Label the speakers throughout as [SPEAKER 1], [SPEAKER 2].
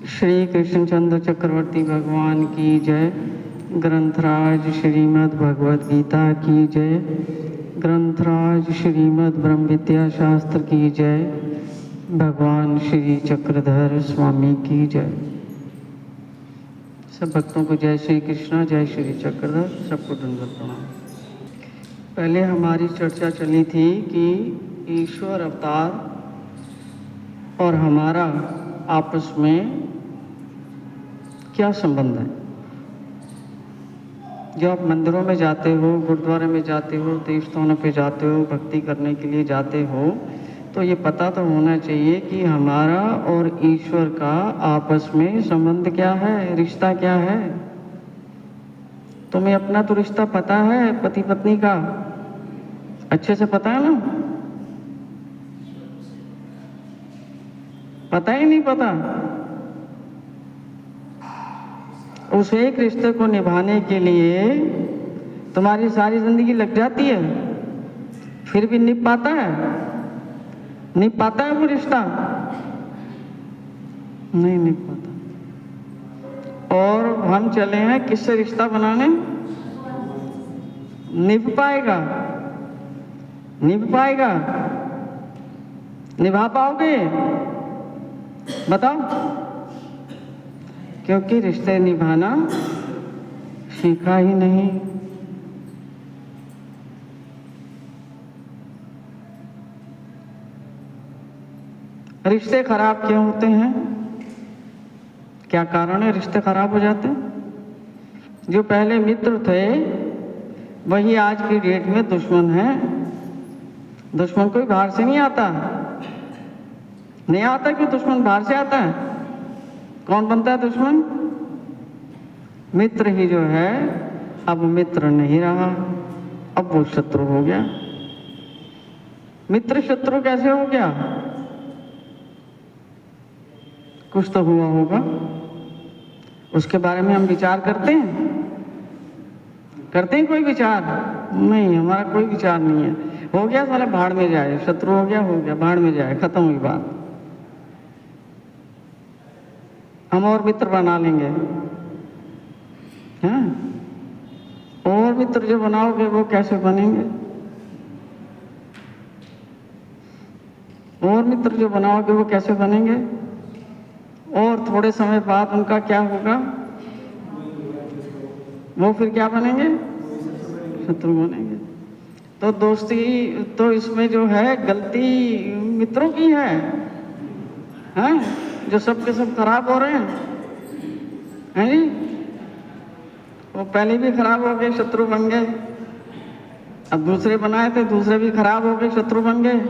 [SPEAKER 1] श्री कृष्णचंद्र चक्रवर्ती भगवान की जय। ग्रंथराज श्रीमद् भगवद गीता की जय। ग्रंथराज श्रीमद् ब्रह्म विद्या शास्त्र की जय। भगवान श्री चक्रधर स्वामी की जय। सब भक्तों को जय श्री कृष्णा, जय श्री चक्रधर, सबको दंडवत प्रणाम। पहले हमारी चर्चा चली थी कि ईश्वर अवतार और हमारा आपस में क्या संबंध है। जब आप मंदिरों में जाते हो, गुरुद्वारे में जाते हो, तीर्थ स्थानों पे जाते हो, भक्ति करने के लिए जाते हो, तो ये पता तो होना चाहिए कि हमारा और ईश्वर का आपस में संबंध क्या है, रिश्ता क्या है। तुम्हें अपना तो रिश्ता पता है, पति पत्नी का अच्छे से पता है ना? पता ही नहीं पता। उस एक रिश्ते को निभाने के लिए तुम्हारी सारी जिंदगी लग जाती है, फिर भी निभ पाता है? निभ पाता है वो रिश्ता? नहीं निभ पाता। और हम चले हैं किससे रिश्ता बनाने? निभ पाएगा? निभ पाएगा? निभा पाओगे? बताओ। क्योंकि रिश्ते निभाना सीखा ही नहीं। रिश्ते खराब क्यों होते हैं? क्या कारण है रिश्ते खराब हो जाते हैं? जो पहले मित्र थे वही आज की डेट में दुश्मन है। दुश्मन कोई बाहर से नहीं आता। नहीं आता कि दुश्मन बाहर से आता है। कौन बनता है दुश्मन? मित्र ही जो है अब मित्र नहीं रहा, अब वो शत्रु हो गया। मित्र शत्रु कैसे हो गया? कुछ तो हुआ होगा। उसके बारे में हम विचार करते हैं? करते हैं कोई विचार? नहीं, हमारा कोई विचार नहीं है। हो गया साले भाड़ में जाए, शत्रु हो गया भाड़ में जाए, खत्म हुई बात। हम और मित्र बना लेंगे। हैं? और मित्र जो बनाओगे वो कैसे बनेंगे? और मित्र जो बनाओगे वो कैसे बनेंगे? और थोड़े समय बाद उनका क्या होगा? वो फिर क्या बनेंगे? शत्रु बनेंगे। तो दोस्ती तो इसमें जो है गलती मित्रों की है, हैं? जो सब के सब खराब हो रहे हैं जी। वो पहले भी खराब हो गए, शत्रु बन गए। अब दूसरे बनाए थे, दूसरे भी खराब हो गए, शत्रु बन गए।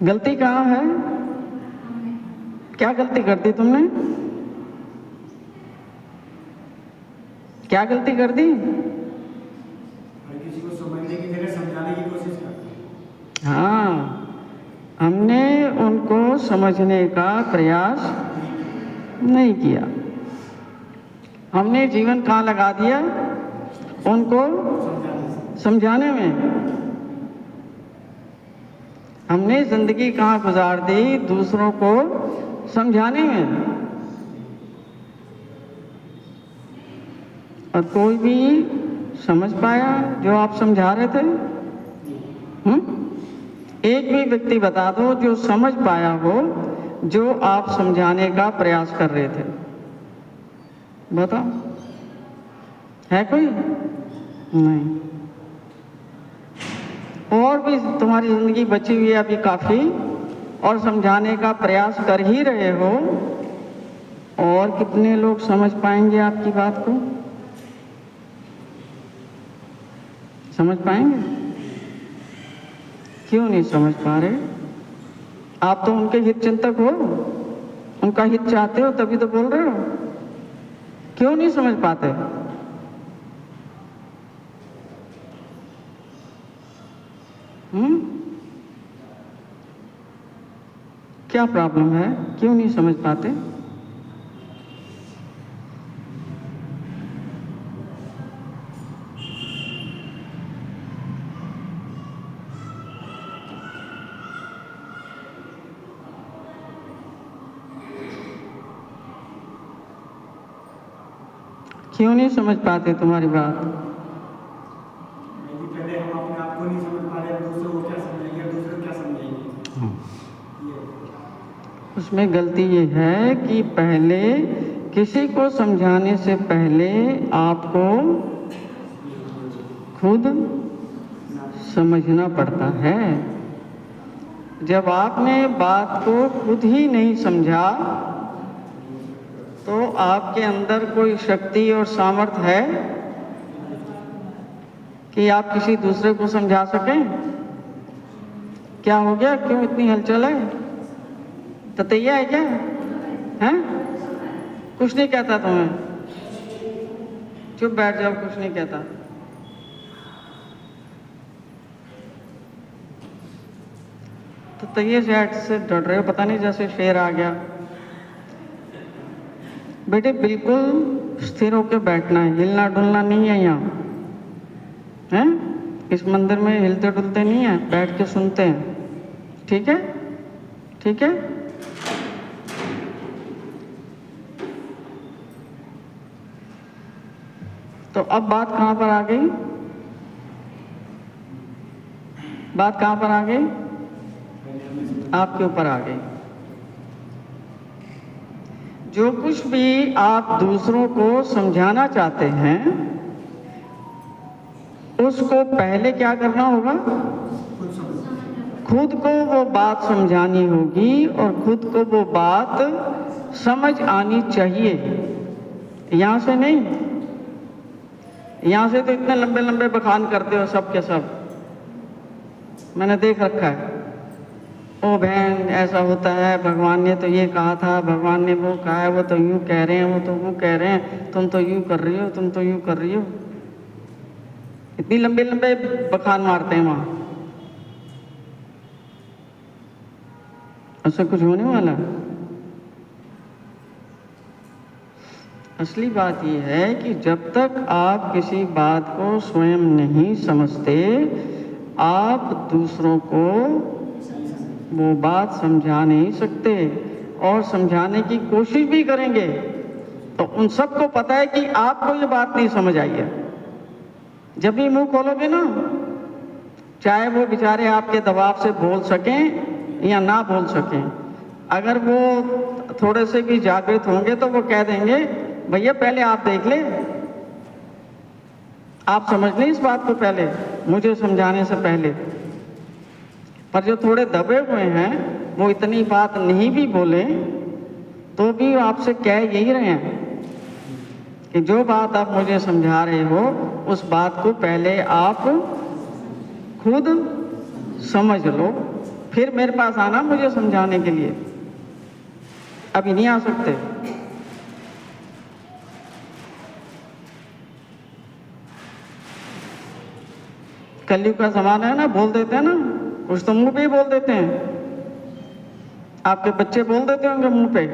[SPEAKER 1] गलती कहाँ है? क्या गलती कर दी तुमने? क्या गलती कर दी?
[SPEAKER 2] किसी को समझने की जगह समझाने की कोशिश करते हैं।
[SPEAKER 1] हाँ, हमने उनको समझने का प्रयास नहीं किया। हमने जीवन कहाँ लगा दिया? उनको समझाने में। हमने जिंदगी कहाँ गुजार दी? दूसरों को समझाने में। और कोई भी समझ पाया जो आप समझा रहे थे? एक भी व्यक्ति बता दो जो समझ पाया हो जो आप समझाने का प्रयास कर रहे थे। बताओ, है कोई? नहीं। और भी तुम्हारी जिंदगी बची हुई है अभी काफी, और समझाने का प्रयास कर ही रहे हो। और कितने लोग समझ पाएंगे आपकी बात को? समझ पाएंगे? क्यों नहीं समझ पा रहे? आप तो उनके हित चिंतक हो, उनका हित चाहते हो, तभी तो बोल रहे हो। क्यों नहीं समझ पाते? क्या प्रॉब्लम है? क्यों नहीं समझ पाते? क्यों नहीं समझ पाते तुम्हारी बात?
[SPEAKER 2] क्योंकि पहले हम अपने आप को नहीं समझ पा रहे, दूसरों को क्या समझेंगे, दूसरे को क्या समझेंगे। ये
[SPEAKER 1] उसमें गलती ये है कि पहले किसी को समझाने से पहले आपको खुद समझना पड़ता है। जब आपने बात को खुद ही नहीं समझा तो आपके अंदर कोई शक्ति और सामर्थ्य है कि आप किसी दूसरे को समझा सकें? क्या हो गया? क्यों इतनी हलचल है? ततैया है क्या? हैं? कुछ नहीं कहता तुम्हें? चुप बैठ जाओ, कुछ नहीं कहता। ततैये से डर रहे हो, पता नहीं जैसे शेर आ गया। बेटे बिल्कुल स्थिर होकर बैठना है, हिलना डुलना नहीं है यहाँ, हैं? इस मंदिर में हिलते डुलते नहीं है, बैठ के सुनते हैं। ठीक है? ठीक है? तो अब बात कहाँ पर आ गई? बात कहाँ पर आ गई? आपके ऊपर आ गई। जो कुछ भी आप दूसरों को समझाना चाहते हैं उसको पहले क्या करना होगा? खुद को वो बात समझानी होगी और खुद को वो बात समझ आनी चाहिए। यहां से नहीं, यहां से तो इतने लंबे लंबे बखान करते हो सब के सब, मैंने देख रखा है। ओ बहन ऐसा होता है, भगवान ने तो ये कहा था, भगवान ने वो कहा है, वो तो यूं कह रहे हैं, वो तो वो कह रहे हैं, तुम तो यूं कर रही हो, तुम तो यूं कर रही हो। इतनी लंबे लंबे बखान मारते हैं वहां। उससे कुछ होने वाला? असली बात यह है कि जब तक आप किसी बात को स्वयं नहीं समझते, आप दूसरों को वो बात समझा नहीं सकते। और समझाने की कोशिश भी करेंगे तो उन सबको पता है कि आपको ये बात नहीं समझ आई है। जब भी मुंह खोलोगे ना, चाहे वो बेचारे आपके दबाव से बोल सकें या ना बोल सकें, अगर वो थोड़े से भी जागृत होंगे तो वो कह देंगे भैया पहले आप देख ले, आप समझ लें इस बात को पहले, मुझे समझाने से पहले। पर जो थोड़े दबे हुए हैं वो इतनी बात नहीं भी बोले तो भी आपसे कह यही रहे हैं कि जो बात आप मुझे समझा रहे हो उस बात को पहले आप खुद समझ लो, फिर मेरे पास आना मुझे समझाने के लिए। अभी नहीं आ सकते। कलयुग का जमाना है ना, बोल देते हैं ना, कुछ तो मुंह पे ही बोल देते हैं। आपके बच्चे बोल देते होंगे मुंह पे,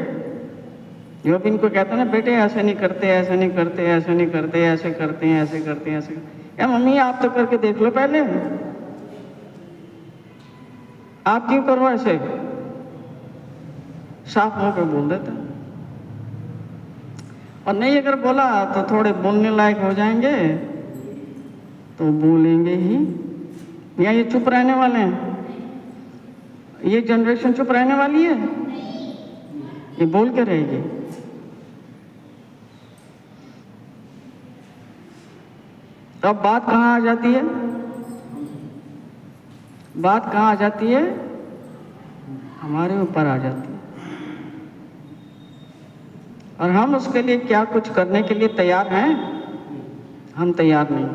[SPEAKER 1] जो भी इनको कहते हैं ना बेटे ऐसे नहीं करते, ऐसे नहीं करते, ऐसे नहीं करते, ऐसे करते हैं, ऐसे करते हैं, ऐसे। या मम्मी आप तो करके देख लो पहले, आप क्यों करो ऐसे? साफ मुंह पे बोल देते हैं। और नहीं अगर बोला तो थोड़े बोलने लायक हो जाएंगे तो बोलेंगे ही। या ये चुप रहने वाले हैं? ये जनरेशन चुप रहने वाली है? ये बोल के रहेगी। तो अब बात कहाँ आ जाती है? बात कहाँ आ जाती है? हमारे ऊपर आ जाती है। और हम उसके लिए क्या कुछ करने के लिए तैयार हैं? हम तैयार नहीं,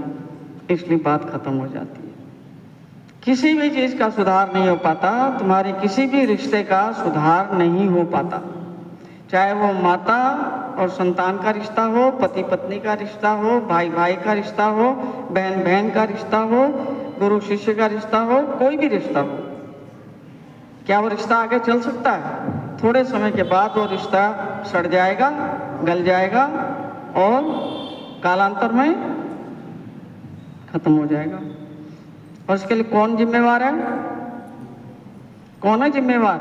[SPEAKER 1] इसलिए बात खत्म हो जाती है। किसी भी चीज का सुधार नहीं हो पाता, तुम्हारे किसी भी रिश्ते का सुधार नहीं हो पाता, चाहे वो माता और संतान का रिश्ता हो, पति पत्नी का रिश्ता हो, भाई भाई का रिश्ता हो, बहन बहन का रिश्ता हो, गुरु शिष्य का रिश्ता हो, कोई भी रिश्ता हो। क्या वो रिश्ता आगे चल सकता है? थोड़े समय के बाद वो रिश्ता सड़ जाएगा, गल जाएगा और कालांतर में खत्म हो जाएगा। और इसके लिए कौन जिम्मेवार है? कौन है जिम्मेवार?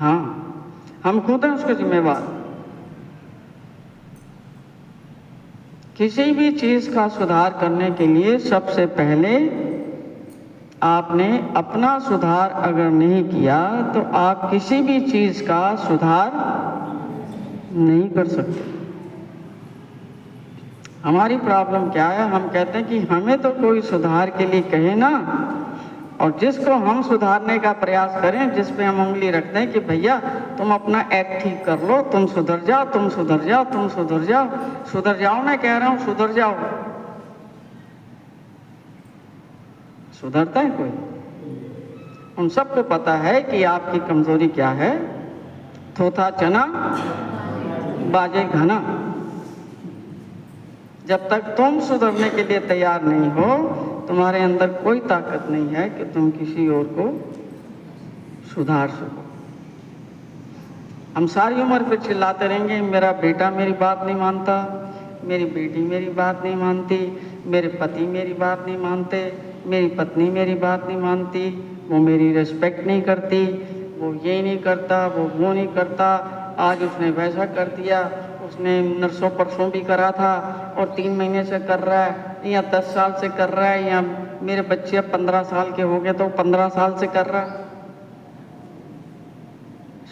[SPEAKER 1] हाँ, हम खुद हैं उसके जिम्मेवार। किसी भी चीज का सुधार करने के लिए सबसे पहले आपने अपना सुधार अगर नहीं किया तो आप किसी भी चीज का सुधार नहीं कर सकते। हमारी प्रॉब्लम क्या है, हम कहते हैं कि हमें तो कोई सुधार के लिए कहे ना, और जिसको हम सुधारने का प्रयास करें, जिस पे हम उंगली रखते हैं कि भैया तुम अपना एक्ट ठीक कर लो, तुम सुधर जाओ, तुम सुधर जाओ, तुम सुधर जाओ, सुधर जाओ, मैं कह रहा हूं सुधर जाओ। सुधरता है कोई? उन सबको पता है कि आपकी कमजोरी क्या है। थोथा चना बाजे घना। जब तक तुम सुधरने के लिए तैयार नहीं हो, तुम्हारे अंदर कोई ताकत नहीं है कि तुम किसी और को सुधार सको। हम सारी उम्र पे चिल्लाते रहेंगे, मेरा बेटा मेरी बात नहीं मानता, मेरी बेटी मेरी बात नहीं मानती, मेरे पति मेरी बात नहीं मानते, मेरी पत्नी मेरी बात नहीं मानती, वो मेरी रिस्पेक्ट नहीं करती, वो ये नहीं करता, वो नहीं करता, आज उसने वैसा कर दिया, उसने नरसों परसों भी करा था और 3 महीने से कर रहा है, या 10 साल से कर रहा है, या मेरे बच्चे अब 15 साल के हो गए तो 15 साल से कर रहा है।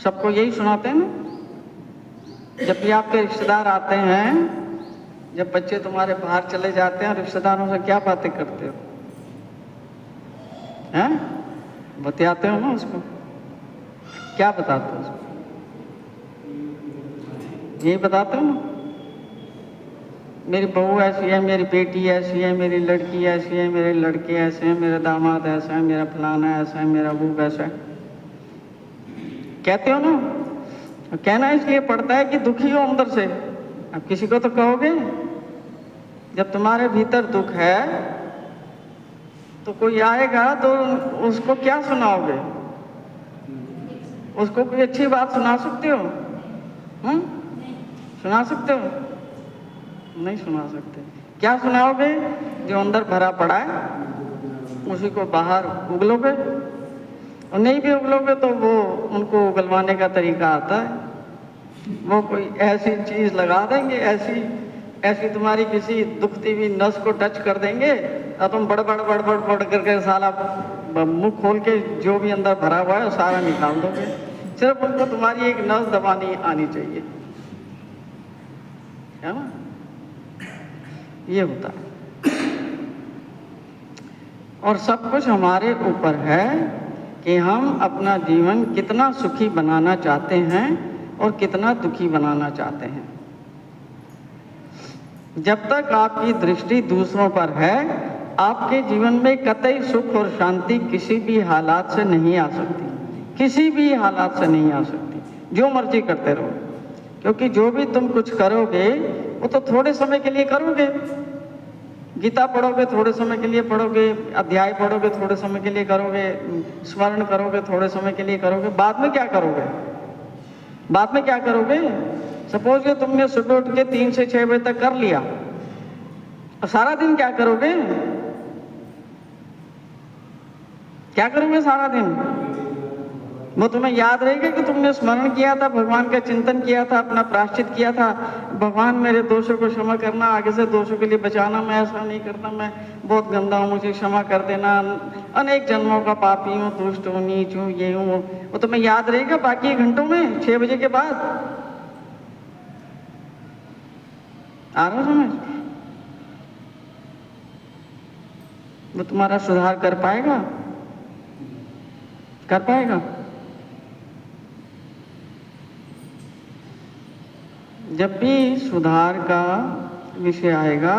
[SPEAKER 1] सबको यही सुनाते हैं ना। जब भी आपके रिश्तेदार आते हैं, जब बच्चे तुम्हारे बाहर चले जाते हैं, रिश्तेदारों से क्या बातें करते हो? हैं? बतियाते हो ना उसको? क्या बताते हो उसको? यही बताते हो ना, मेरी बहू ऐसी है, मेरी बेटी ऐसी है, मेरी लड़की ऐसी है, मेरे लड़के ऐसे हैं, मेरा दामाद ऐसा है, मेरा फलाना ऐसा है, मेरा वो वैसा है, कहते हो ना। कहना इसलिए पड़ता है कि दुखी हो अंदर से। अब किसी को तो कहोगे। जब तुम्हारे भीतर दुख है तो कोई आएगा तो उसको क्या सुनाओगे? उसको कोई अच्छी बात सुना सकते हो? सुना सकते हो? नहीं सुना सकते। क्या सुनाओगे? जो अंदर भरा पड़ा है उसी को बाहर उगलोगे, और नहीं भी उगलोगे तो वो उनको उगलवाने का तरीका आता है। वो कोई ऐसी चीज लगा देंगे, ऐसी तुम्हारी किसी दुखती हुई नस को टच कर देंगे और तुम बड़ करके सारा मुंह खोल के जो भी अंदर भरा हुआ है सारा निकाल दोगे। सिर्फ उनको तुम्हारी एक नस दबानी आनी चाहिए, है ना? ये होता है। और सब कुछ हमारे ऊपर है कि हम अपना जीवन कितना सुखी बनाना चाहते हैं और कितना दुखी बनाना चाहते हैं। जब तक आपकी दृष्टि दूसरों पर है, आपके जीवन में कतई सुख और शांति किसी भी हालात से नहीं आ सकती, किसी भी हालात से नहीं आ सकती, जो मर्जी करते रहो। क्योंकि जो भी तुम कुछ करोगे वो तो थोड़े समय के लिए करोगे। गीता पढ़ोगे थोड़े समय के लिए पढ़ोगे, अध्याय पढ़ोगे थोड़े समय के लिए करोगे, स्मरण करोगे थोड़े समय के लिए करोगे। बाद में क्या करोगे? बाद में क्या करोगे? सपोज कि तुमने सुबह उठ के 3 से 6 बजे तक कर लिया, और सारा दिन क्या करोगे? क्या करोगे सारा दिन? वो तुम्हें याद रहेगा कि तुमने स्मरण किया था, भगवान का चिंतन किया था, अपना प्रायश्चित किया था, भगवान मेरे दोषों को क्षमा करना, आगे से दोषों के लिए बचाना, मैं ऐसा नहीं करता, मैं बहुत गंदा हूँ, मुझे क्षमा कर देना, अनेक जन्मों का पापी हूँ, दुष्ट हूँ, नीच हूँ, ये हूँ। वो तुम्हें याद रहेगा बाकी घंटों में, 6 बजे के बाद। आ रहा समझ? वो तुम्हारा सुधार कर पाएगा? कर पाएगा? जब भी सुधार का विषय आएगा,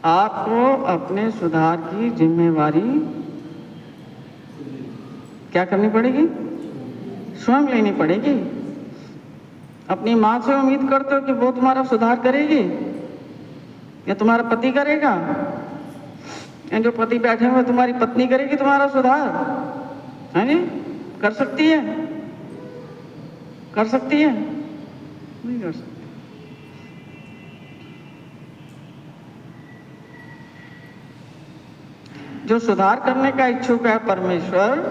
[SPEAKER 1] आपको अपने सुधार की जिम्मेवारी क्या करनी पड़ेगी? स्वयं लेनी पड़ेगी। अपनी माँ से उम्मीद करते हो कि वो तुम्हारा सुधार करेगी, या तुम्हारा पति करेगा, या जो पति बैठे हुए तुम्हारी पत्नी करेगी तुम्हारा सुधार? है नहीं? कर सकती है? कर सकती है? नहीं कर सकती। जो सुधार करने का इच्छुक है परमेश्वर,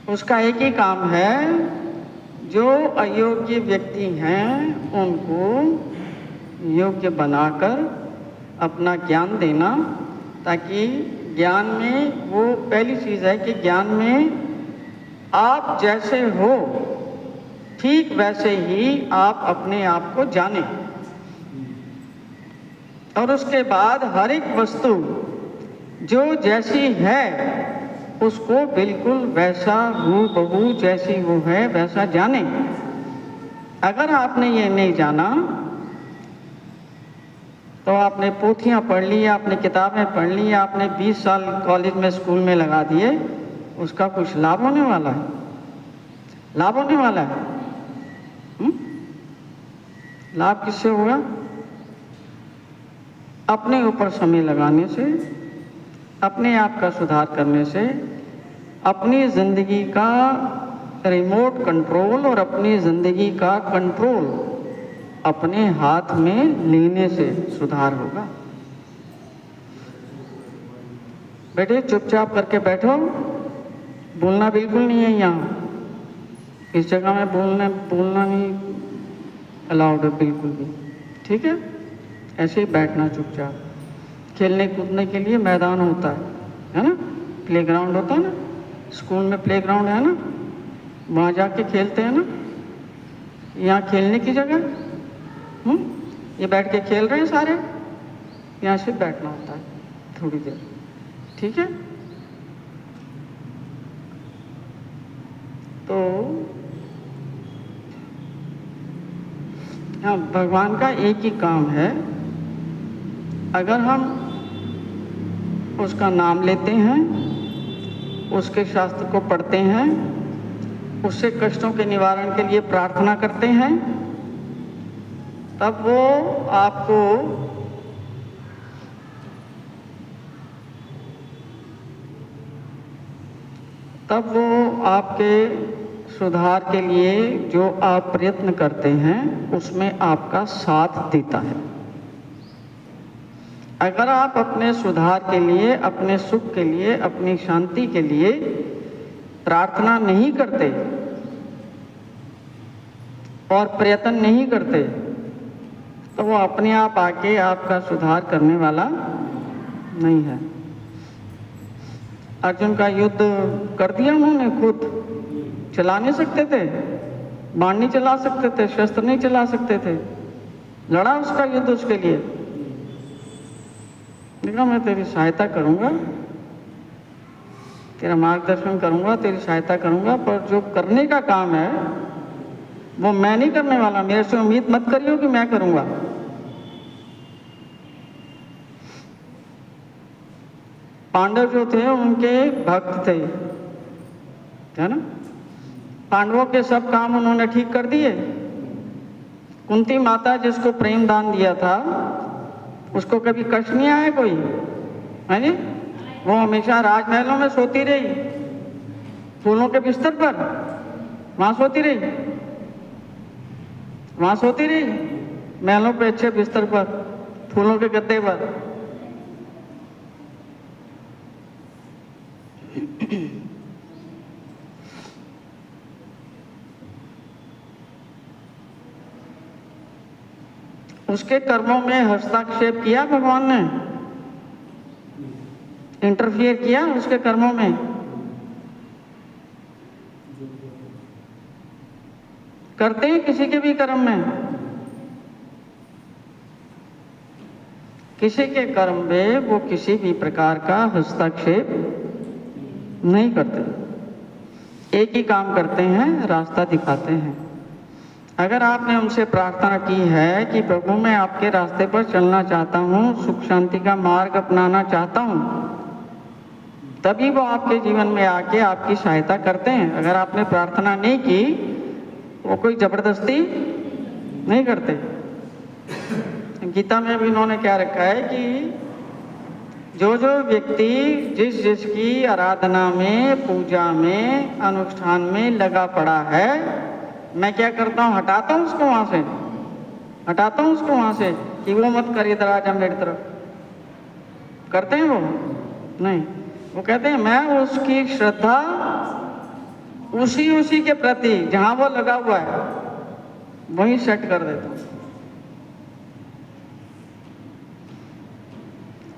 [SPEAKER 1] उसका एक ही काम है, जो अयोग्य व्यक्ति हैं उनको योग्य बनाकर अपना ज्ञान देना, ताकि ज्ञान में वो पहली चीज़ है कि ज्ञान में आप जैसे हो ठीक वैसे ही आप अपने आप को जानें, और उसके बाद हर एक वस्तु जो जैसी है उसको बिल्कुल वैसा हूबहू जैसी वो है वैसा जाने। अगर आपने ये नहीं जाना तो आपने पोथियाँ पढ़ ली, आपने किताबें पढ़ ली, आपने 20 साल कॉलेज में स्कूल में लगा दिए, उसका कुछ लाभ होने वाला है? लाभ होने वाला है? लाभ किससे होगा? अपने ऊपर समय लगाने से, अपने आप का सुधार करने से, अपनी ज़िंदगी का रिमोट कंट्रोल और अपनी ज़िंदगी का कंट्रोल अपने हाथ में लेने से सुधार होगा। बेटे चुपचाप करके बैठो, बोलना बिल्कुल नहीं है यहाँ। इस जगह में बोलना नहीं अलाउड है बिल्कुल भी, ठीक है? ऐसे ही बैठना चुपचाप। खेलने कूदने के लिए मैदान होता है ना? प्लेग्राउंड होता है ना? स्कूल में प्लेग्राउंड है ना? वहाँ जाके खेलते हैं ना? यहाँ खेलने की जगह ये बैठ के खेल रहे हैं सारे, यहाँ से बैठना होता है थोड़ी देर, ठीक है? तो हाँ, भगवान का एक ही काम है, अगर हम उसका नाम लेते हैं, उसके शास्त्र को पढ़ते हैं, उससे कष्टों के निवारण के लिए प्रार्थना करते हैं, तब वो आपके सुधार के लिए जो आप प्रयत्न करते हैं उसमें आपका साथ देता है। अगर आप अपने सुधार के लिए, अपने सुख के लिए, अपनी शांति के लिए प्रार्थना नहीं करते और प्रयत्न नहीं करते, तो वो अपने आप आके आपका सुधार करने वाला नहीं है। अर्जुन का युद्ध कर दिया उन्होंने, खुद चला नहीं सकते थे, बाण नहीं चला सकते थे, शस्त्र नहीं चला सकते थे, लड़ा उसका युद्ध उसके लिए। देखा मैं तेरी सहायता करूंगा, तेरा मार्गदर्शन करूंगा, तेरी सहायता करूंगा, पर जो करने का काम है वो मैं नहीं करने वाला, मेरे से उम्मीद मत करियो कि मैं करूंगा। पांडव जो थे उनके भक्त थे, है ना? पांडवों के सब काम उन्होंने ठीक कर दिए। कुंती माता जिसको प्रेम दान दिया था उसको कभी कष्ट नहीं आया कोई, है नी? वो हमेशा राजमहलों में सोती रही, फूलों के बिस्तर पर, वहां सोती रही, वहां सोती रही, महलों पे अच्छे बिस्तर पर, फूलों के गद्दे पर। उसके कर्मों में हस्तक्षेप किया भगवान ने, इंटरफियर किया उसके कर्मों में? करते हैं किसी के भी कर्म में, किसी के कर्म में वो किसी भी प्रकार का हस्तक्षेप नहीं करते, एक ही काम करते हैं, रास्ता दिखाते हैं। अगर आपने उनसे प्रार्थना की है कि प्रभु मैं आपके रास्ते पर चलना चाहता हूँ, सुख शांति का मार्ग अपनाना चाहता हूँ, तभी वो आपके जीवन में आके आपकी सहायता करते हैं। अगर आपने प्रार्थना नहीं की वो कोई जबरदस्ती नहीं करते। गीता में भी इन्होंने क्या रखा है कि जो जो व्यक्ति जिसकी आराधना में, पूजा में, अनुष्ठान में लगा पड़ा है, मैं क्या करता हूँ, हटाता हूँ उसको वहां से, हटाता हूँ उसको वहां से कि वो मत कर, इधर आ जा मेरी तरफ। करते हैं वो? नहीं, वो कहते हैं मैं उसकी श्रद्धा उसी के प्रति जहां वो लगा हुआ है वहीं सेट कर देता हूँ।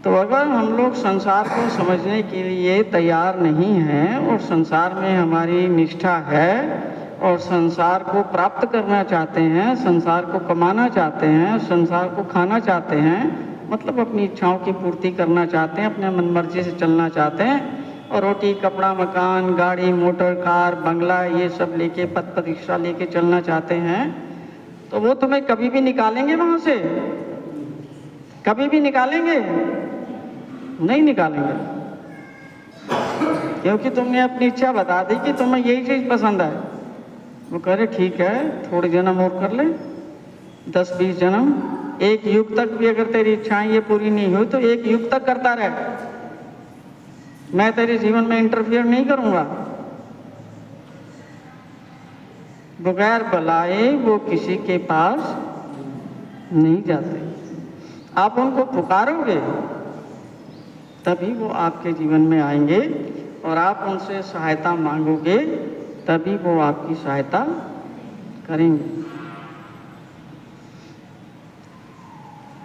[SPEAKER 1] तो अगर हम लोग संसार को समझने के लिए तैयार नहीं हैं और संसार में हमारी निष्ठा है और संसार को प्राप्त करना चाहते हैं, संसार को कमाना चाहते हैं, संसार को खाना चाहते हैं, मतलब अपनी इच्छाओं की पूर्ति करना चाहते हैं, अपने मन मर्जी से चलना चाहते हैं और रोटी कपड़ा मकान गाड़ी मोटर कार बंगला ये सब लेके पद प्रतिष्ठा लेके चलना चाहते हैं, तो वो तुम्हें कभी भी निकालेंगे वहाँ से? कभी भी निकालेंगे? नहीं निकालेंगे, क्योंकि तुमने अपनी इच्छा बता दी कि तुम्हें यही चीज़ पसंद है। वो कह रहे ठीक है, थोड़े जन्म और कर ले, 10-20 जन्म, एक युग तक भी अगर तेरी इच्छाएं ये पूरी नहीं हुई तो एक युग तक करता रह, मैं तेरे जीवन में इंटरफियर नहीं करूंगा। बगैर बुलाए वो किसी के पास नहीं जाते। आप उनको पुकारोगे तभी वो आपके जीवन में आएंगे और आप उनसे सहायता मांगोगे तभी वो आपकी सहायता करेंगे।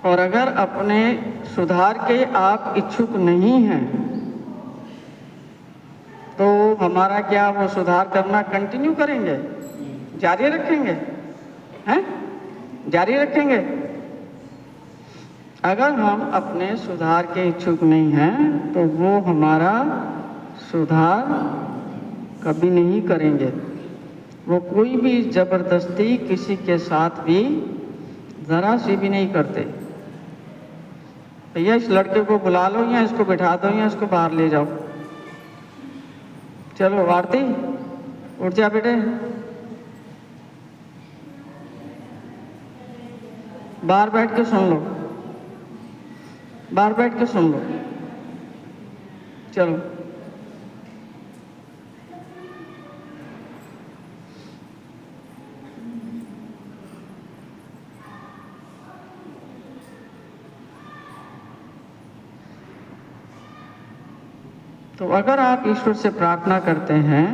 [SPEAKER 1] और अगर अपने सुधार के आप इच्छुक नहीं हैं तो हमारा क्या वो सुधार करना कंटिन्यू करेंगे, जारी रखेंगे? हैं? जारी रखेंगे? अगर हम अपने सुधार के इच्छुक नहीं हैं तो वो हमारा सुधार कभी नहीं करेंगे। वो कोई भी जबरदस्ती किसी के साथ भी जरा सी भी नहीं करते। भैया इस लड़के को बुला लो या इसको बिठा दो या इसको बाहर ले जाओ, चलो आरती उठ जा बेटे, बाहर बैठ के सुन लो, बाहर बैठ के सुन लो, चलो। तो अगर आप ईश्वर से प्रार्थना करते हैं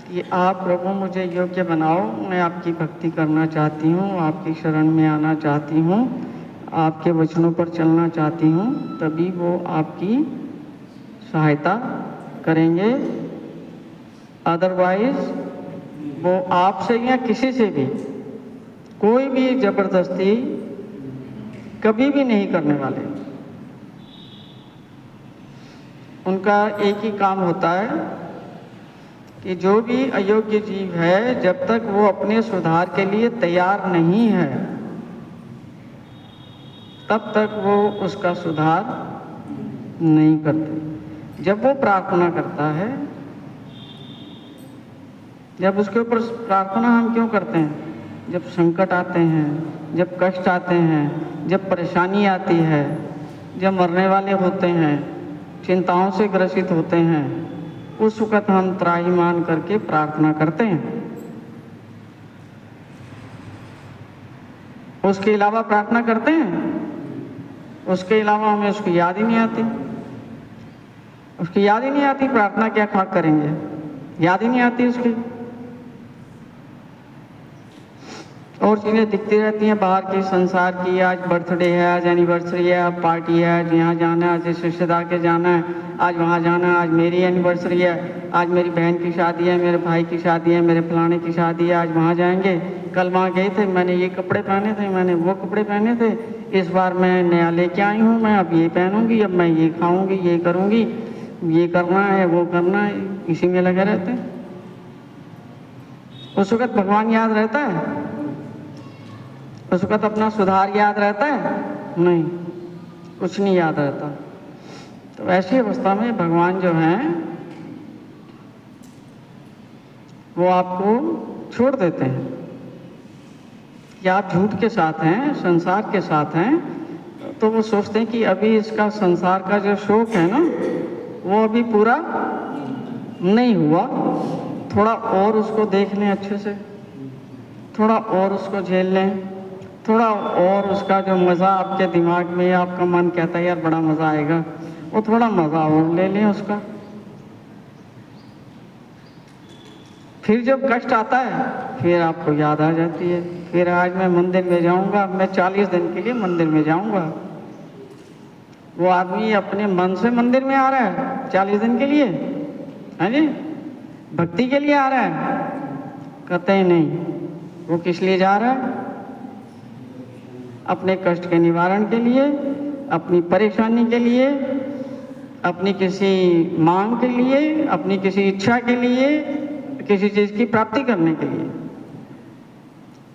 [SPEAKER 1] कि आप प्रभु मुझे योग्य बनाओ, मैं आपकी भक्ति करना चाहती हूँ, आपकी शरण में आना चाहती हूँ, आपके वचनों पर चलना चाहती हूँ, तभी वो आपकी सहायता करेंगे। अदरवाइज वो आपसे या किसी से भी कोई भी जबरदस्ती कभी भी नहीं करने वाले। उनका एक ही काम होता है कि जो भी अयोग्य जीव है जब तक वो अपने सुधार के लिए तैयार नहीं है तब तक वो उसका सुधार नहीं करते। जब वो प्रार्थना करता है, जब उसके ऊपर प्रार्थना हम क्यों करते हैं? जब संकट आते हैं, जब कष्ट आते हैं, जब परेशानी आती है, जब मरने वाले होते हैं, चिंताओं से ग्रसित होते हैं, उस वक़्त हम त्राहिमाम करके प्रार्थना करते हैं। उसके अलावा प्रार्थना करते हैं? उसके अलावा हमें उसकी याद ही नहीं आती। उसकी याद ही नहीं आती, प्रार्थना क्या खाक करेंगे, याद ही नहीं आती उसकी। और चीज़ें दिखती रहती हैं बाहर की, संसार की, आज बर्थडे है, आज एनिवर्सरी है, आज पार्टी है, आज यहाँ जाना है, आज इस रिश्तेदार के जाना है, आज वहाँ जाना है, आज मेरी एनिवर्सरी है, आज मेरी बहन की शादी है, मेरे भाई की शादी है, मेरे फलाने की शादी है, आज वहाँ जाएंगे, कल वहाँ गए थे, मैंने ये कपड़े पहने थे, मैंने वो कपड़े पहने थे, इस बार मैं नया लेके आई हूँ, मैं अब ये पहनूंगी, अब मैं ये खाऊंगी, ये करूँगी, ये करना है, वो करना है, इसी में लगे रहते हैं। उस वक़्त भगवान याद रहता है? उस वक़्त अपना सुधार याद रहता है? नहीं, कुछ नहीं याद रहता। तो ऐसी अवस्था में भगवान जो हैं वो आपको छोड़ देते हैं कि आप झूठ के साथ हैं, संसार के साथ हैं। तो वो सोचते हैं कि अभी इसका संसार का जो शौक है ना वो अभी पूरा नहीं हुआ, थोड़ा और उसको देख लें अच्छे से, थोड़ा और उसको झेल लें, थोड़ा और उसका जो मज़ा आपके दिमाग में, आपका मन कहता है यार बड़ा मज़ा आएगा, वो थोड़ा मज़ा और ले लें उसका। फिर जब कष्ट आता है फिर आपको याद आ जाती है, फिर आज मैं मंदिर में जाऊंगा, मैं 40 दिन के लिए मंदिर में जाऊंगा, वो आदमी अपने मन से मंदिर में आ रहा है 40 दिन के लिए, है जी, भक्ति के लिए आ रहा है? कहते हैं नहीं। वो किस लिए जा रहा है? अपने कष्ट के निवारण के लिए, अपनी परेशानी के लिए, अपनी किसी मांग के लिए, अपनी किसी इच्छा के लिए, किसी चीज की प्राप्ति करने के लिए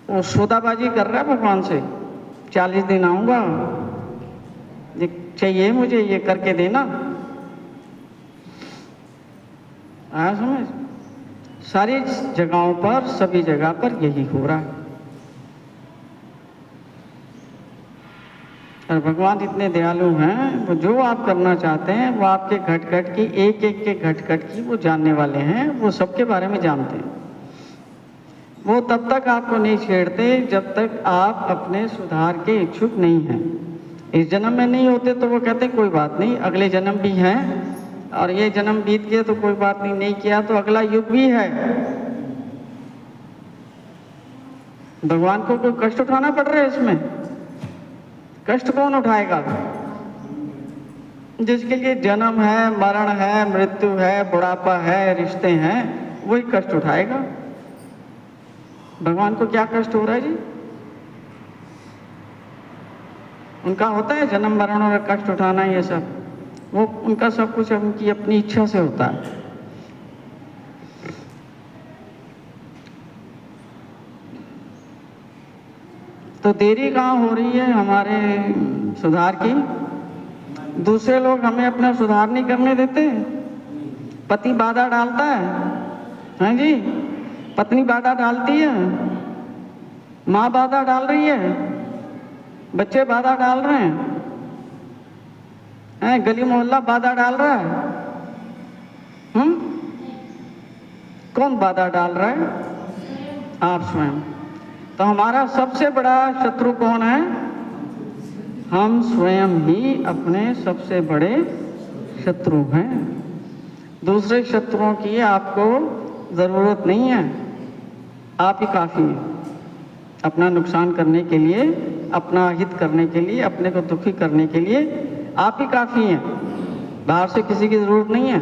[SPEAKER 1] वो सौदाबाजी कर रहा है भगवान से। 40 दिन आऊंगा, ये चाहिए मुझे, ये करके देना। आया समझ? सारी जगहों पर, सभी जगह पर यही हो रहा है। और भगवान इतने दयालु हैं, वो जो आप करना चाहते हैं वो आपके घट घट की, एक एक के घट घट की वो जानने वाले हैं, वो सबके बारे में जानते हैं। वो तब तक आपको नहीं छेड़ते जब तक आप अपने सुधार के इच्छुक नहीं हैं। इस जन्म में नहीं होते तो वो कहते कोई बात नहीं, अगले जन्म भी हैं, और ये जन्म बीत गया तो कोई बात नहीं, नहीं किया तो अगला युग भी है। भगवान को कोई कष्ट उठाना पड़ रहा है इसमें? कष्ट कौन उठाएगा? जिसके लिए जन्म है, मरण है, मृत्यु है, बुढ़ापा है, रिश्ते हैं, वही कष्ट उठाएगा। भगवान को क्या कष्ट हो रहा है जी? उनका होता है जन्म मरण और कष्ट उठाना, ये सब वो उनका सब कुछ उनकी अपनी इच्छा से होता है। तो देरी कहाँ हो रही है हमारे सुधार की? दूसरे लोग हमें अपना सुधार नहीं करने देते। पति बाधा डालता है जी, पत्नी बाधा डालती है, माँ बाधा डाल रही है, बच्चे बाधा डाल रहे हैं, गली मोहल्ला बाधा डाल रहा है। कौन बाधा डाल रहा है? आप स्वयं। तो हमारा सबसे बड़ा शत्रु कौन है? हम स्वयं ही अपने सबसे बड़े शत्रु हैं। दूसरे शत्रुओं की आपको जरूरत नहीं है, आप ही काफी हैं अपना नुकसान करने के लिए, अपना हित करने के लिए, अपने को दुखी करने के लिए आप ही काफी हैं। बाहर से किसी की जरूरत नहीं है।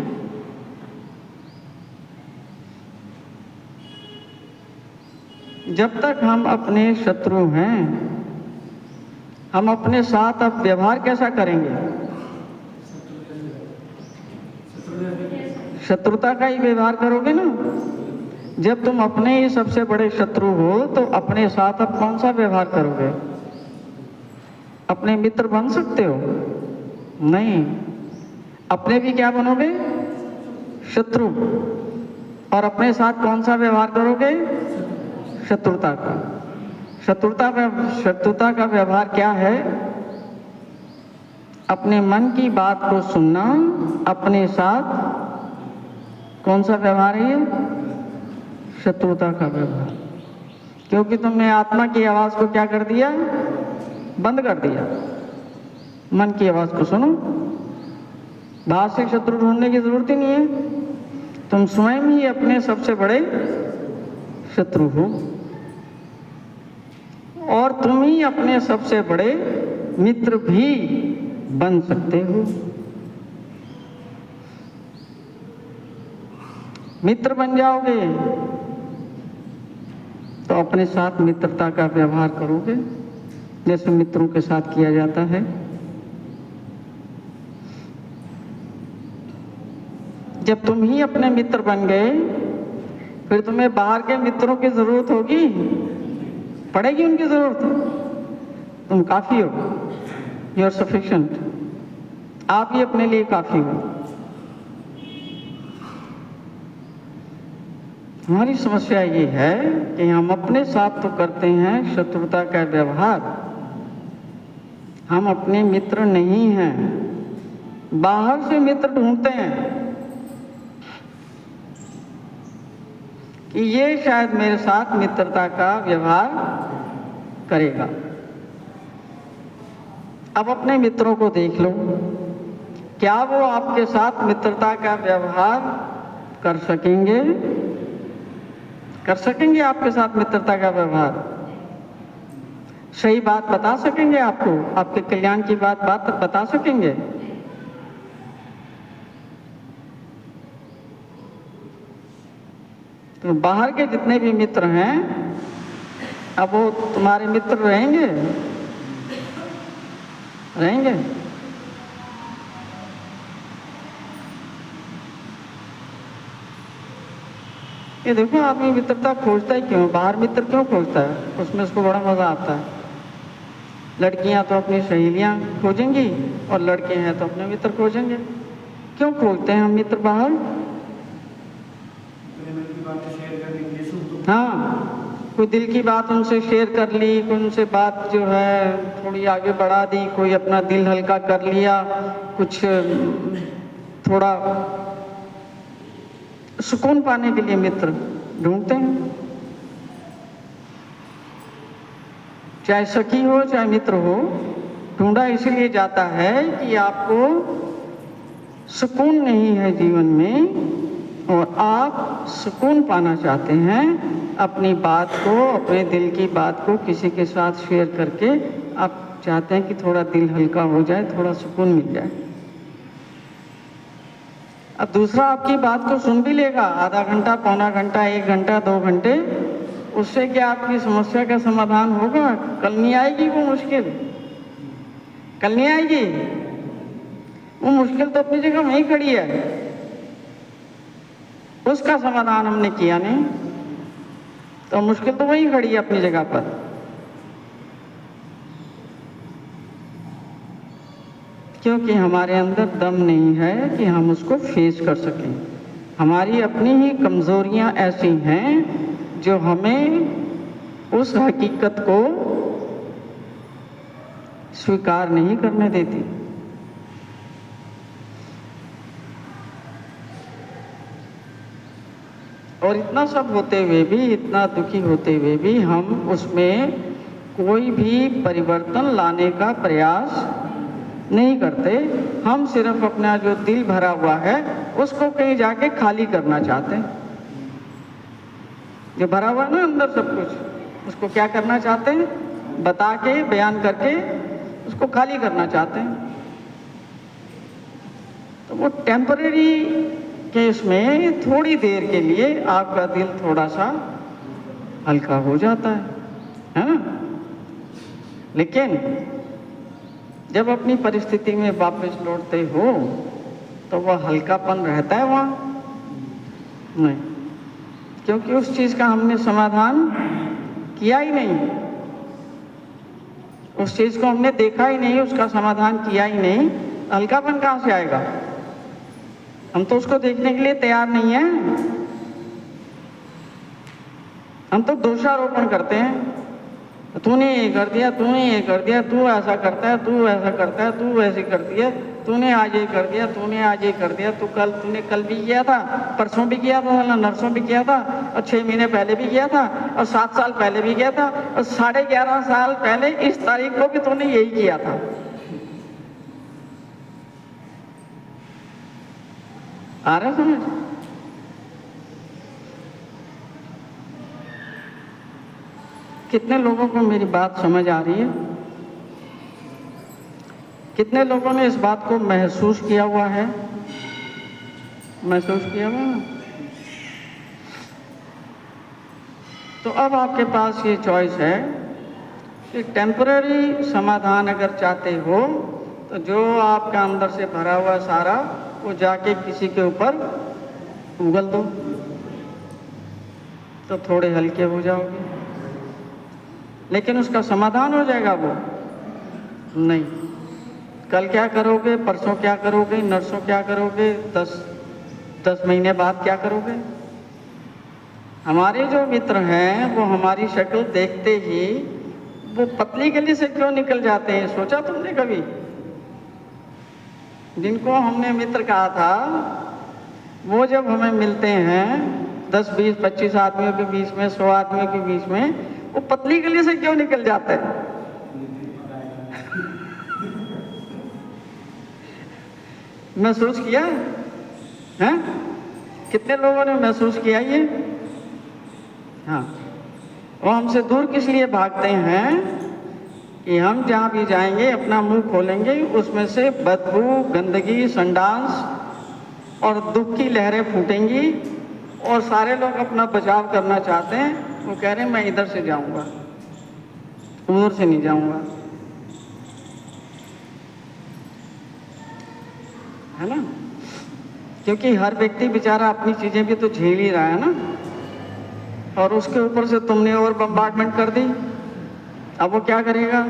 [SPEAKER 1] जब तक हम अपने शत्रु हैं, हम अपने साथ अब व्यवहार कैसा करेंगे? शत्रुता का ही व्यवहार करोगे ना। जब तुम अपने ही सबसे बड़े शत्रु हो तो अपने साथ अब कौन सा व्यवहार करोगे? अपने मित्र बन सकते हो? नहीं, अपने भी क्या बनोगे? शत्रु। और अपने साथ कौन सा व्यवहार करोगे? शत्रुता का। शत्रुता का व्यवहार क्या है? अपने मन की बात को सुनना, अपने साथ कौन सा व्यवहार है ये? शत्रुता का व्यवहार। क्योंकि तुमने आत्मा की आवाज को क्या कर दिया? बंद कर दिया। मन की आवाज को सुनो, बाहर से शत्रु ढूंढने की जरूरत ही नहीं है। तुम स्वयं ही अपने सबसे बड़े शत्रु हो और तुम ही अपने सबसे बड़े मित्र भी बन सकते हो। मित्र बन जाओगे तो अपने साथ मित्रता का व्यवहार करोगे जैसे मित्रों के साथ किया जाता है। जब तुम ही अपने मित्र बन गए फिर तुम्हें बाहर के मित्रों की जरूरत होगी? पड़ेगी उनकी जरूरत? तुम काफी हो, यू आर सफिशिएंट। आप ही अपने लिए काफी हो। हमारी समस्या ये है कि हम अपने साथ तो करते हैं शत्रुता का व्यवहार, हम अपने मित्र नहीं हैं, बाहर से मित्र ढूंढते हैं कि ये शायद मेरे साथ मित्रता का व्यवहार करेगा। अब अपने मित्रों को देख लो, क्या वो आपके साथ मित्रता का व्यवहार कर सकेंगे? कर सकेंगे आपके साथ मित्रता का व्यवहार? सही बात बता सकेंगे आपको, आपके कल्याण की बात बता सकेंगे। तो बाहर के जितने भी मित्र हैं, अब वो तुम्हारे मित्र रहेंगे? रहेंगे? ये देखो, आदमी मित्रता खोजता ही क्यों? बाहर मित्र क्यों खोजता है? उसमें उसको बड़ा मजा आता है। लड़कियां तो अपनी सहेलियां खोजेंगी और लड़के हैं तो अपने मित्र खोजेंगे। क्यों खोजते हैं हम मित्र बाहर? हाँ, कोई दिल की बात उनसे शेयर कर ली, कोई उनसे बात जो है थोड़ी आगे बढ़ा दी, कोई अपना दिल हल्का कर लिया, कुछ थोड़ा सुकून पाने के लिए मित्र ढूंढते हैं। चाहे सखी हो चाहे मित्र हो, ढूंढा इसलिए जाता है कि आपको सुकून नहीं है जीवन में और आप सुकून पाना चाहते हैं। अपनी बात को, अपने दिल की बात को किसी के साथ शेयर करके आप चाहते हैं कि थोड़ा दिल हल्का हो जाए, थोड़ा सुकून मिल जाए। अब दूसरा आपकी बात को सुन भी लेगा, आधा घंटा, पौना घंटा, 1 घंटा, 2 घंटे, उससे क्या आपकी समस्या का समाधान होगा? कल नहीं आएगी वो मुश्किल, कल नहीं आएगी वो मुश्किल, तो अपनी जगह वहीं खड़ी है। उसका समाधान हमने किया नहीं तो मुश्किल तो वहीं खड़ी है अपनी जगह पर। क्योंकि हमारे अंदर दम नहीं है कि हम उसको फेस कर सकें। हमारी अपनी ही कमजोरियां ऐसी हैं जो हमें उस हकीकत को स्वीकार नहीं करने देती। और इतना सब होते हुए भी, इतना दुखी होते हुए भी हम उसमें कोई भी परिवर्तन लाने का प्रयास नहीं करते। हम सिर्फ अपना जो दिल भरा हुआ है उसको कहीं जाके खाली करना चाहते हैं। जो भरा हुआ है ना अंदर सब कुछ, उसको क्या करना चाहते हैं? बता के, बयान करके उसको खाली करना चाहते हैं। तो वो टेम्परेरी केस में थोड़ी देर के लिए आपका दिल थोड़ा सा हल्का हो जाता है ना? लेकिन जब अपनी परिस्थिति में वापस लौटते हो तो वह हल्कापन रहता है वहाँ? नहीं, क्योंकि उस चीज का हमने समाधान किया ही नहीं, उस चीज को हमने देखा ही नहीं, उसका समाधान किया ही नहीं। हल्कापन कहाँ से आएगा? हम तो उसको देखने के लिए तैयार नहीं हैं। हम तो दोषारोपण करते हैं, तूने ये कर दिया, तूने ये कर दिया, तू ऐसा करता है, तू ऐसा करता है, तू ऐसी करती है, तूने आज ये कर दिया, तूने आज ये कर दिया, तूने कल भी किया था, परसों भी किया था, नरसों भी किया था, और 6 महीने पहले भी किया था, और 7 साल पहले भी किया था, और 11.5 साल पहले इस तारीख को भी तूने यही किया था। आ रहा समझ? कितने लोगों को मेरी बात समझ आ रही है? कितने लोगों ने इस बात को महसूस किया हुआ है? महसूस किया हुआ? तो अब आपके पास ये चॉइस है कि टेम्पररी समाधान अगर चाहते हो तो जो आपका अंदर से भरा हुआ सारा वो जाके किसी के ऊपर उगल दो तो थोड़े हल्के हो जाओगे। लेकिन उसका समाधान हो जाएगा वो नहीं। कल क्या करोगे, परसों क्या करोगे, नरसों क्या करोगे, 10 महीने बाद क्या करोगे? हमारे जो मित्र हैं वो हमारी शक्ल देखते ही वो पतली गली से क्यों निकल जाते हैं? सोचा तुमने कभी? जिनको हमने मित्र कहा था वो जब हमें मिलते हैं 10, 20, 25 आदमियों के बीच में, 100 आदमियों के बीच में, वो पतली गली से क्यों निकल जाते हैं? महसूस किया है? कितने लोगों ने महसूस किया ये? हाँ, वो हमसे दूर किस लिए भागते हैं? कि हम जहाँ भी जाएंगे अपना मुंह खोलेंगे, उसमें से बदबू, गंदगी, संडास और दुख की लहरें फूटेंगी और सारे लोग अपना बचाव करना चाहते हैं। वो कह रहे हैं मैं इधर से जाऊंगा, उधर से नहीं जाऊंगा, है ना? क्योंकि हर व्यक्ति बेचारा अपनी चीजें भी तो झेल ही रहा है ना, और उसके ऊपर से तुमने और बम्बार्डमेंट कर दी। अब वो क्या करेगा?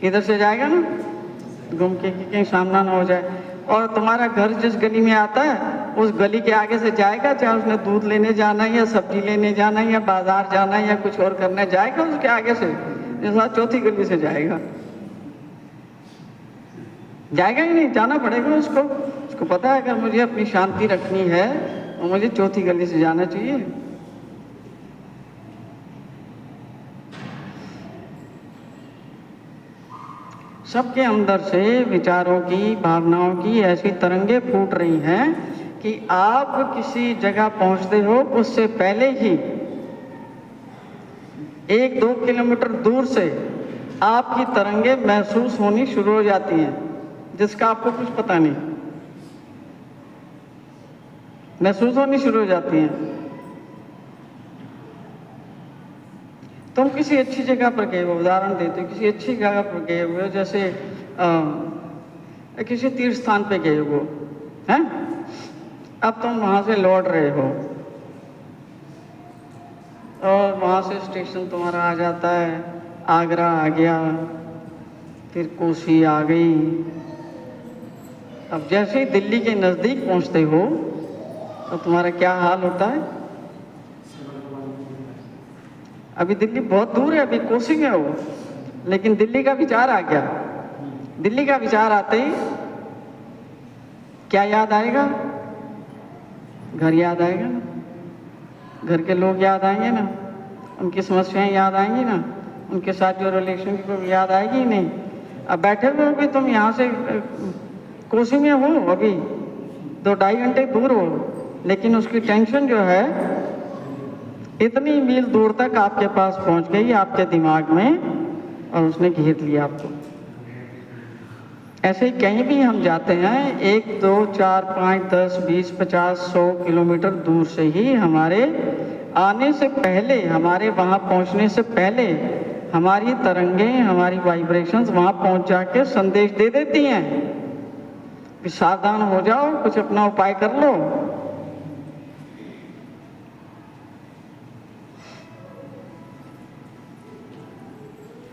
[SPEAKER 1] इधर से जाएगा ना, घूम के कि कहीं सामना ना हो जाए। और तुम्हारा घर जिस गली में आता है उस गली के आगे से जाएगा, चाहे उसने दूध लेने जाना है या सब्जी लेने जाना है या बाजार जाना है या कुछ और करने जाएगा, उसके आगे से जैसा चौथी गली से जाएगा। जाएगा ही नहीं, जाना पड़ेगा उसको। उसको पता है अगर मुझे अपनी शांति रखनी है तो मुझे चौथी गली से जाना चाहिए। सबके अंदर से विचारों की, भावनाओं की ऐसी तरंगे फूट रही हैं कि आप किसी जगह पहुंचते हो उससे पहले ही 1-2 किलोमीटर दूर से आपकी तरंगे महसूस होनी शुरू हो जाती हैं, जिसका आपको कुछ पता नहीं, महसूस होनी शुरू हो जाती हैं। तुम किसी अच्छी जगह पर गए हो, उदाहरण देते हो, किसी अच्छी जगह पर गए हुए हो, जैसे किसी तीर्थ स्थान पे गए हो, हैं? अब तुम वहां से लौट रहे हो और वहां से स्टेशन तुम्हारा आ जाता है, आगरा आ गया, फिर कोसी आ गई। अब जैसे ही दिल्ली के नजदीक पहुंचते हो तो तुम्हारा क्या हाल होता है? अभी दिल्ली बहुत दूर है, अभी कोसी में हो, लेकिन दिल्ली का विचार आ गया। दिल्ली का विचार आते ही क्या याद आएगा? घर याद आएगा ना, घर के लोग याद आएंगे ना, उनकी समस्याएं याद आएंगी ना, उनके साथ जो रिलेशन की कोई याद आएगी ही नहीं। अब बैठे हुए हो भी तुम यहाँ से कोसी में हो, अभी 2-2.5 घंटे दूर हो, लेकिन उसकी टेंशन जो है इतनी मील दूर तक आपके पास पहुंच गई, आपके दिमाग में, और उसने घेर लिया आपको। ऐसे ही कहीं भी हम जाते हैं 1, 2, 4, 5, 10, 20, 50, 100 किलोमीटर दूर से ही हमारे आने से पहले, हमारे वहां पहुंचने से पहले हमारी तरंगें, हमारी वाइब्रेशंस वहां पहुंच जाके संदेश दे देती हैं कि सावधान हो जाओ, कुछ अपना उपाय कर लो।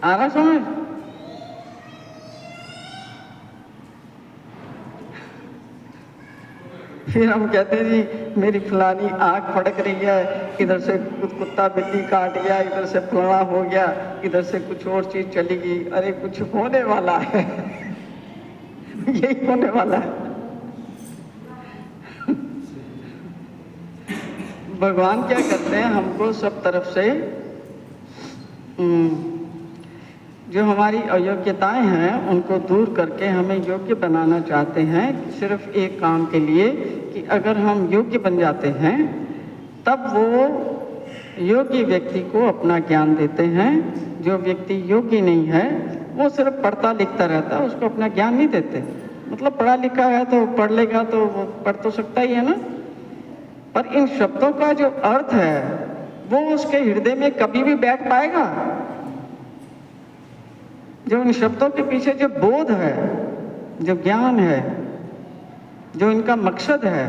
[SPEAKER 1] आ रहा समझ? फिर हम कहते हैं जी मेरी फलानी आँख फड़क रही है, इधर से कुत्ता बिल्ली काट गया, इधर से फलाना हो गया, इधर से कुछ और चीज चली गई। अरे कुछ होने वाला है यही होने वाला है। भगवान क्या करते हैं, हमको सब तरफ से जो हमारी अयोग्यताएं हैं उनको दूर करके हमें योग्य बनाना चाहते हैं, सिर्फ एक काम के लिए कि अगर हम योग्य बन जाते हैं तब वो योग्य व्यक्ति को अपना ज्ञान देते हैं। जो व्यक्ति योग्य नहीं है वो सिर्फ पढ़ता लिखता रहता है, उसको अपना ज्ञान नहीं देते। मतलब पढ़ा लिखा है तो पढ़ लेगा तो वो पढ़ तो सकता ही है ना, पर इन शब्दों का जो अर्थ है वो उसके हृदय में कभी भी बैठ पाएगा? जो इन शब्दों के पीछे जो बोध है, जो ज्ञान है, जो इनका मकसद है,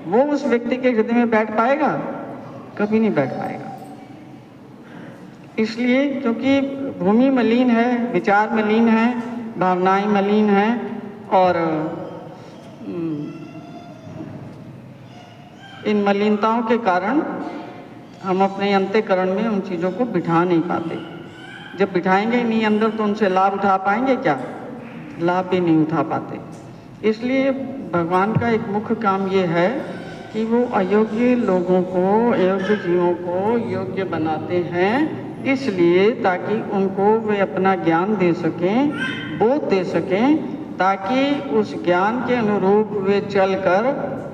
[SPEAKER 1] वो उस व्यक्ति के हृदय में बैठ पाएगा? कभी नहीं बैठ पाएगा। इसलिए क्योंकि भूमि मलिन है, विचार मलिन है, भावनाएं मलिन हैं, और इन मलिनताओं के कारण हम अपने अंतःकरण में उन चीज़ों को बिठा नहीं पाते। जब बिठाएंगे नहीं अंदर तो उनसे लाभ उठा पाएंगे क्या? लाभ भी नहीं उठा पाते। इसलिए भगवान का एक मुख्य काम ये है कि वो अयोग्य लोगों को, अयोग्य जीवों को योग्य बनाते हैं, इसलिए ताकि उनको वे अपना ज्ञान दे सकें, बोध दे सकें, ताकि उस ज्ञान के अनुरूप वे चलकर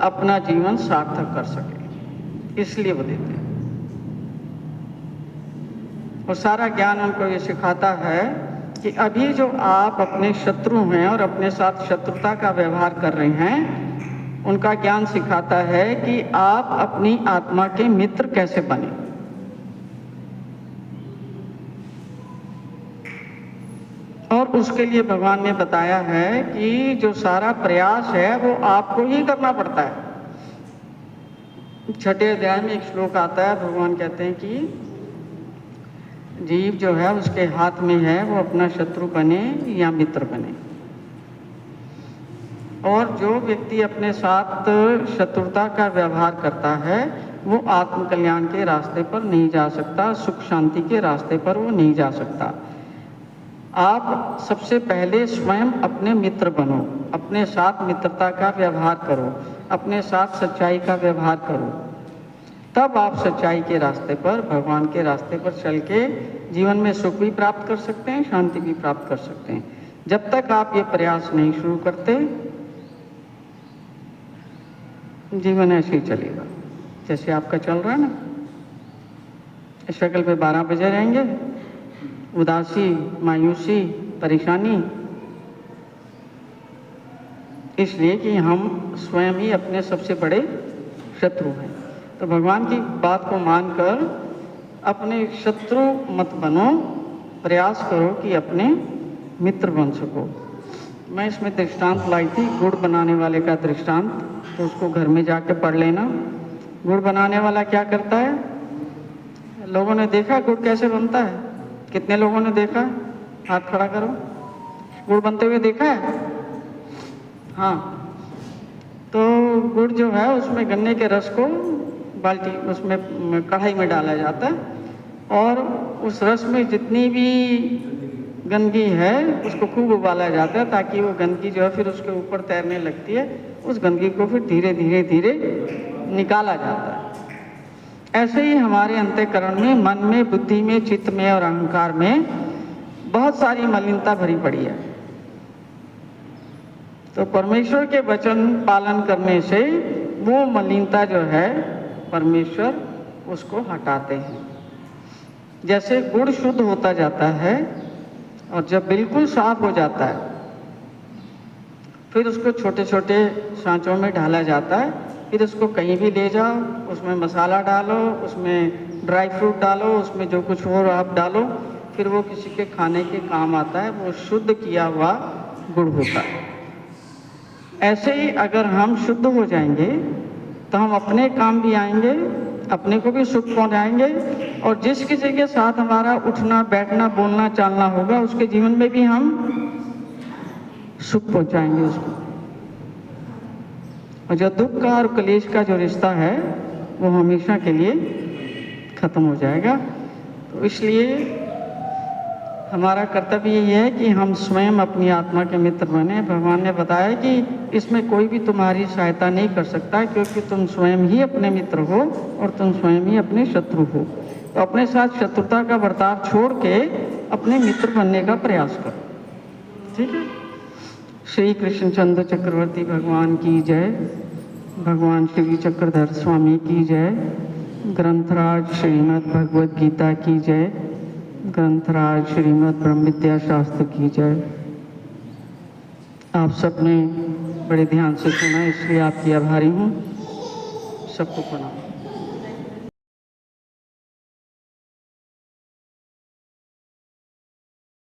[SPEAKER 1] अपना जीवन सार्थक कर सकें। इसलिए वो देते हैं। और सारा ज्ञान उनको ये सिखाता है कि अभी जो आप अपने शत्रु हैं और अपने साथ शत्रुता का व्यवहार कर रहे हैं, उनका ज्ञान सिखाता है कि आप अपनी आत्मा के मित्र कैसे बने। और उसके लिए भगवान ने बताया है कि जो सारा प्रयास है वो आपको ही करना पड़ता है। 6ठे अध्याय में एक श्लोक आता है, भगवान कहते हैं कि जीव जो है उसके हाथ में है वो अपना शत्रु बने या मित्र बने। और जो व्यक्ति अपने साथ शत्रुता का व्यवहार करता है वो आत्मकल्याण के रास्ते पर नहीं जा सकता, सुख शांति के रास्ते पर वो नहीं जा सकता। आप सबसे पहले स्वयं अपने मित्र बनो, अपने साथ मित्रता का व्यवहार करो, अपने साथ सच्चाई का व्यवहार करो, तब आप सच्चाई के रास्ते पर, भगवान के रास्ते पर चल के जीवन में सुख भी प्राप्त कर सकते हैं, शांति भी प्राप्त कर सकते हैं। जब तक आप ये प्रयास नहीं शुरू करते, जीवन ऐसे ही चलेगा जैसे आपका चल रहा है ना। शक्ल पे 12 बजे रहेंगे, उदासी, मायूसी, परेशानी, इसलिए कि हम स्वयं ही अपने सबसे बड़े शत्रु हैं। तो भगवान की बात को मानकर अपने शत्रु मत बनो, प्रयास करो कि अपने मित्र बन सको। मैं इसमें दृष्टांत लाई थी, गुड़ बनाने वाले का दृष्टांत, तो उसको घर में जाके पढ़ लेना। गुड़ बनाने वाला क्या करता है? लोगों ने देखा गुड़ कैसे बनता है? कितने लोगों ने देखा? हाथ खड़ा करो। गुड़ बनते हुए देखा है? हाँ। तो गुड़ जो है उसमें गन्ने के रस को बाल्टी उसमें कढ़ाई में डाला जाता है और उस रस में जितनी भी गंदगी है उसको खूब उबाला जाता है ताकि वो गंदगी जो है फिर उसके ऊपर तैरने लगती है। उस गंदगी को फिर धीरे धीरे धीरे निकाला जाता है। ऐसे ही हमारे अंतःकरण में, मन में, बुद्धि में, चित्त में और अहंकार में बहुत सारी मलिनता भरी पड़ी है। तो परमेश्वर के वचन पालन करने से वो मलिनता जो है परमेश्वर उसको हटाते हैं। जैसे गुड़ शुद्ध होता जाता है और जब बिल्कुल साफ हो जाता है फिर उसको छोटे छोटे सांचों में ढाला जाता है। फिर उसको कहीं भी ले जाओ, उसमें मसाला डालो, उसमें ड्राई फ्रूट डालो, उसमें जो कुछ हो आप डालो, फिर वो किसी के खाने के काम आता है। वो शुद्ध किया हुआ गुड़ होता है। ऐसे ही अगर हम शुद्ध हो जाएंगे तो हम अपने काम भी आएंगे, अपने को भी सुख पहुंचाएंगे और जिस किसी के साथ हमारा उठना बैठना बोलना चालना होगा उसके जीवन में भी हम सुख पहुंचाएंगे उसको। और जो दुख का और कलेश का जो रिश्ता है वो हमेशा के लिए खत्म हो जाएगा। तो इसलिए हमारा कर्तव्य यही है कि हम स्वयं अपनी आत्मा के मित्र बने। भगवान ने बताया कि इसमें कोई भी तुम्हारी सहायता नहीं कर सकता क्योंकि तुम स्वयं ही अपने मित्र हो और तुम स्वयं ही अपने शत्रु हो। तो अपने साथ शत्रुता का बर्ताव छोड़ के अपने मित्र बनने का प्रयास करो। ठीक है। श्री कृष्णचंद्र चक्रवर्ती भगवान की जय। भगवान श्री चक्रधर स्वामी की जय। ग्रंथराज श्रीमद् भगवद गीता की जय। ग्रंथराज श्रीमद् ब्रह्म विद्या शास्त्र की जय। आप सबने बड़े ध्यान से सुना इसलिए आपकी आभारी हूँ। सबको प्रणाम।